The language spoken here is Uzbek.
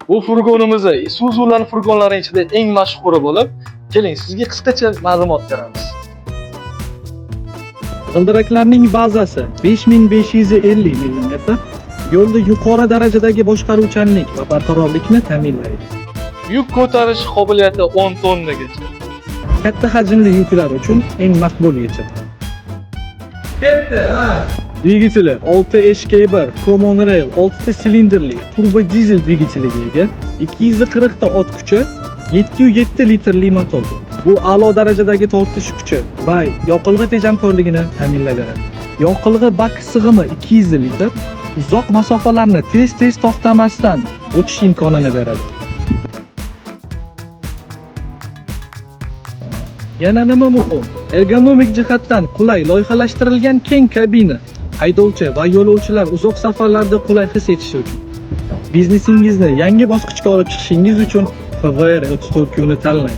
Bu furgonimiz Isuzu'larning furgonlari ichida eng mashhuri bo'lib, keling sizga qisqacha ma'lumot beramiz. G'ildiraklarning bazasi 5550 mm, yo'lda yuqori darajadagi boshqaruvchanlik va barqarorlikni ta'minlaydi. Yuk ko'tarish qobiliyati 10 tonnagacha. Katta hajmli yuklar uchun eng maqbul yechim. Dvigateli 6 HK1 Common Rail 6 ta silindrli turbo dizel dvigateliga ega, 240 ta ot kuchi, 707 litrli motor. Bu a'lo darajadagi tortish kuchi va yoqilg'i tejamkorligini ta'minlaydi. Yoqilg'i bak sig'imi 200 litr, uzoq masofalarni tez to'xtamasdan o'tish imkonini beradi. Yana nima muhim? Ergonomik jihatdan qulay loyihalashtirilgan keng kabina haydovchi va yo'lovchilar uzoq safarlarda qulay his etishi uchun. Biznesingizni yangi bosqichga olib chiqishingiz uchun FVR 34 ni tanlang.